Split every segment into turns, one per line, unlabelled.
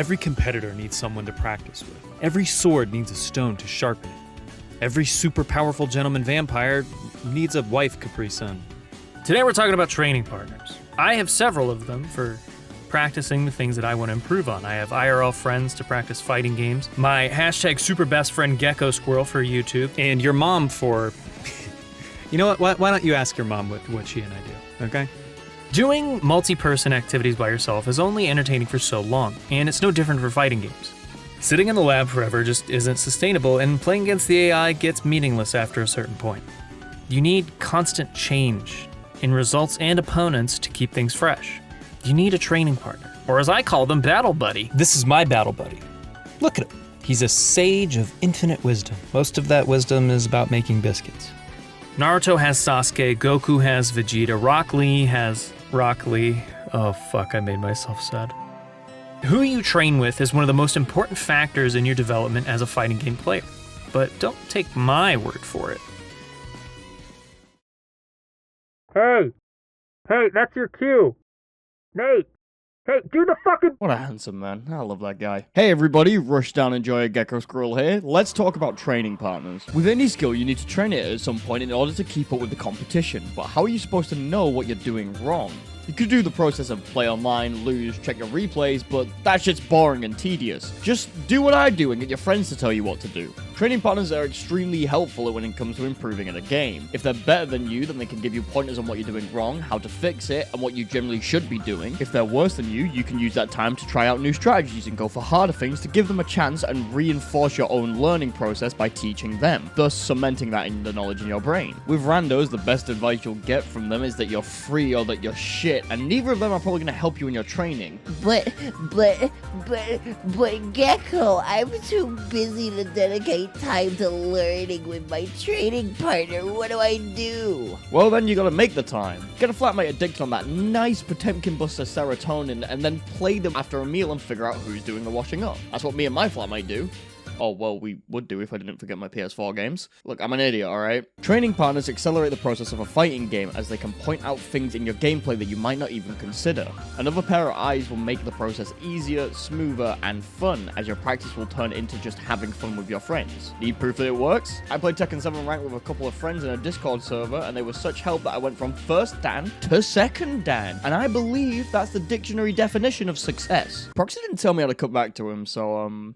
Every competitor needs someone to practice with. Every sword needs a stone to sharpen it. Every super powerful gentleman vampire needs a wife, Capri-Sun. Today we're talking about training partners. I have several of them for practicing the things that I want to improve on. I have IRL friends to practice fighting games, my hashtag super best friend Gecko Squirrel for YouTube, and your mom for... You know what, why don't you ask your mom what she and I do, okay? Doing multi-person activities by yourself is only entertaining for so long, and it's no different for fighting games. Sitting in the lab forever just isn't sustainable, and playing against the AI gets meaningless after a certain point. You need constant change in results and opponents to keep things fresh. You need a training partner, or as I call them, battle buddy. This is my battle buddy. Look at him. He's a sage of infinite wisdom. Most of that wisdom is about making biscuits. Naruto has Sasuke, Goku has Vegeta, Rock Lee has Rock Lee. Oh fuck, I made myself sad. Who you train with is one of the most important factors in your development as a fighting game player. But don't take my word for it. Hey, that's your cue. Nate, hey, do the fucking...
What a handsome man. I love that guy. Hey everybody, Rush Down Enjoyer Gecko Squirrel here. Let's talk about training partners. With any skill, you need to train it at some point in order to keep up with the competition. But how are you supposed to know what you're doing wrong? You could do the process of play online, lose, check your replays, but that shit's boring and tedious. Just do what I do and get your friends to tell you what to do. Training partners are extremely helpful when it comes to improving in a game. If they're better than you, then they can give you pointers on what you're doing wrong, how to fix it, and what you generally should be doing. If they're worse than you can use that time to try out new strategies and go for harder things to give them a chance and reinforce your own learning process by teaching them, thus cementing that in the knowledge in your brain. With randos, the best advice you'll get from them is that you're free or that you're shit, and neither of them are probably going to help you in your training.
But Gecko, I'm too busy to dedicate time to learning with my training partner. What do I do?
Well, then you gotta make the time. Get a flatmate addicted on that nice Potemkin buster serotonin and then play them after a meal and figure out who's doing the washing up. That's what me and my flatmate do. Oh, well, we would do if I didn't forget my PS4 games. Look, I'm an idiot, alright? Training partners accelerate the process of a fighting game as they can point out things in your gameplay that you might not even consider. Another pair of eyes will make the process easier, smoother, and fun, as your practice will turn into just having fun with your friends. Need proof that it works? I played Tekken 7 Rank with a couple of friends in a Discord server, and they were such help that I went from first Dan to second Dan. And I believe that's the dictionary definition of success. Proxi didn't tell me how to cut back to him, so,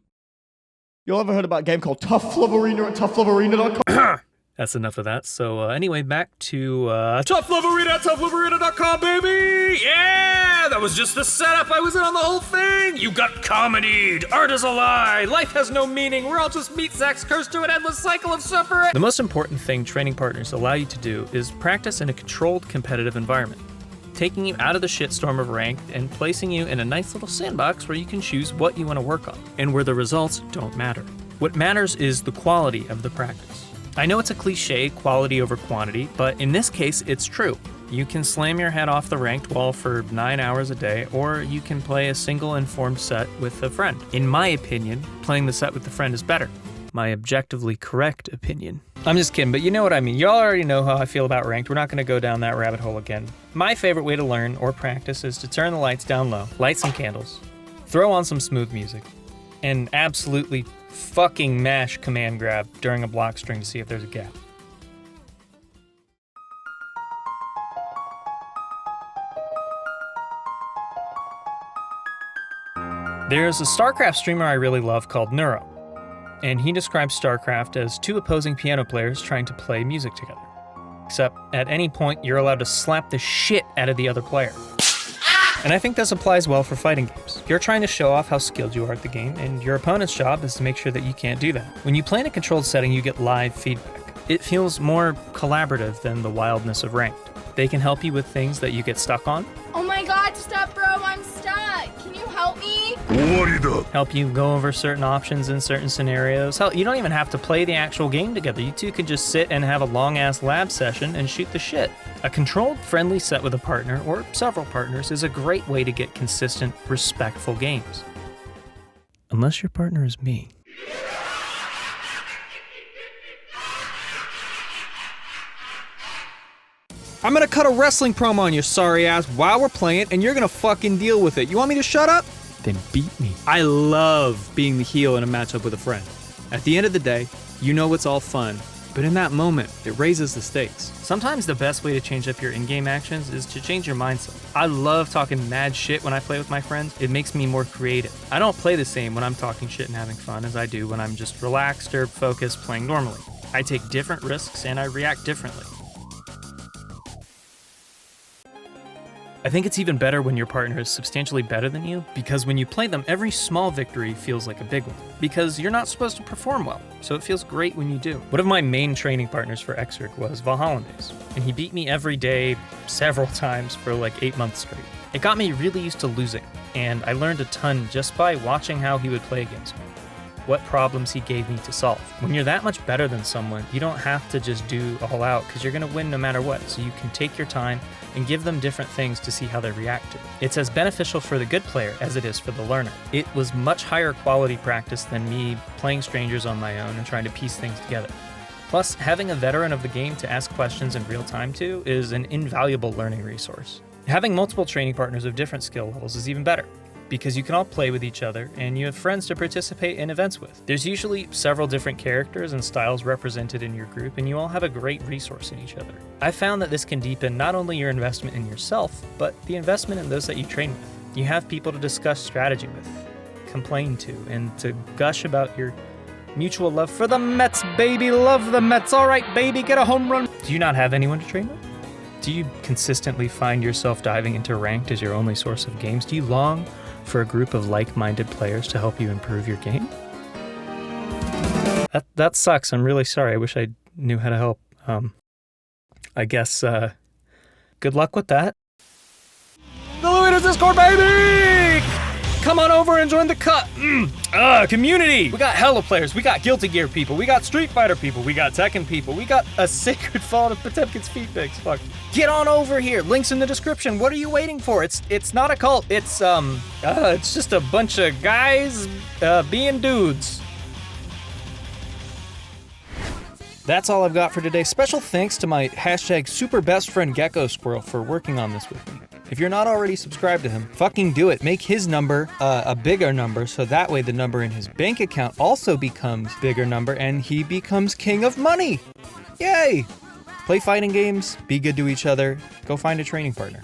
Y'all ever heard about a game called Tough Love Arena at toughlovearena.com?
That's enough of that. So anyway, back to Tough Love Arena at toughlovearena.com, baby! Yeah! That was just the setup. I was in on the whole thing! You got comedied! Art is a lie! Life has no meaning! We're all just meat sacks cursed to an endless cycle of suffering! The most important thing training partners allow you to do is practice in a controlled competitive environment, taking you out of the shitstorm of ranked and placing you in a nice little sandbox where you can choose what you want to work on and where the results don't matter. What matters is the quality of the practice. I know it's a cliche, quality over quantity, but in this case, it's true. You can slam your head off the ranked wall for 9 hours a day, or you can play a single informed set with a friend. In my opinion, playing the set with a friend is better. My objectively correct opinion. I'm just kidding, but you know what I mean. Y'all already know how I feel about ranked. We're not going to go down that rabbit hole again. My favorite way to learn or practice is to turn the lights down low, light some candles, throw on some smooth music, and absolutely fucking mash command grab during a block string to see if there's a gap. There's a StarCraft streamer I really love called Neuro, and he describes StarCraft as two opposing piano players trying to play music together. Except at any point, you're allowed to slap the shit out of the other player. And I think this applies well for fighting games. You're trying to show off how skilled you are at the game, and your opponent's job is to make sure that you can't do that. When you play in a controlled setting, you get live feedback. It feels more collaborative than the wildness of ranked. They can help you with things that you get stuck on.
Oh my god, stop bro, I'm stuck. Can you help me?
Help you go over certain options in certain scenarios. Hell, you don't even have to play the actual game together. You two could just sit and have a long-ass lab session and shoot the shit. A controlled, friendly set with a partner, or several partners, is a great way to get consistent, respectful games. Unless your partner is me. I'm gonna cut a wrestling promo on your sorry ass while we're playing, and you're gonna fucking deal with it. You want me to shut up? then beat me. I love being the heel in a matchup with a friend. At the end of the day, you know it's all fun, but in that moment, it raises the stakes. Sometimes the best way to change up your in-game actions is to change your mindset. I love talking mad shit when I play with my friends. It makes me more creative. I don't play the same when I'm talking shit and having fun as I do when I'm just relaxed or focused playing normally. I take different risks and I react differently. I think it's even better when your partner is substantially better than you, because when you play them, every small victory feels like a big one. Because you're not supposed to perform well, so it feels great when you do. One of my main training partners for Exerg was Valhollandaise, and he beat me every day several times for like 8 months straight. It got me really used to losing, and I learned a ton just by watching how he would play against me. What problems he gave me to solve. When you're that much better than someone, you don't have to just do all out because you're gonna win no matter what. So you can take your time and give them different things to see how they react to it. It's as beneficial for the good player as it is for the learner. It was much higher quality practice than me playing strangers on my own and trying to piece things together. Plus, having a veteran of the game to ask questions in real time to is an invaluable learning resource. Having multiple training partners of different skill levels is even better, because you can all play with each other and you have friends to participate in events with. There's usually several different characters and styles represented in your group, and you all have a great resource in each other. I've found that this can deepen not only your investment in yourself, but the investment in those that you train with. You have people to discuss strategy with, complain to, and to gush about your mutual love for the Mets, baby. Love the Mets. All right, baby, get a home run. Do you not have anyone to train with? Do you consistently find yourself diving into ranked as your only source of games? Do you long for a group of like-minded players to help you improve your game? That sucks. I'm really sorry. I wish I knew how to help. I guess, good luck with that. The Luida's Discord, baby! Come on over and join the cut. Community! We got Hella players, we got Guilty Gear people, we got Street Fighter people, we got Tekken people, we got a Sacred Fall of Potemkin's feet pics. Fuck. Get on over here. Links in the description. What are you waiting for? It's not a cult. It's just a bunch of guys being dudes. That's all I've got for today. Special thanks to my hashtag super best friend Gecko Squirrel for working on this with me. If you're not already subscribed to him, fucking do it. Make his number a bigger number, so that way the number in his bank account also becomes bigger number and he becomes king of money. Yay! Play fighting games, be good to each other, go find a training partner.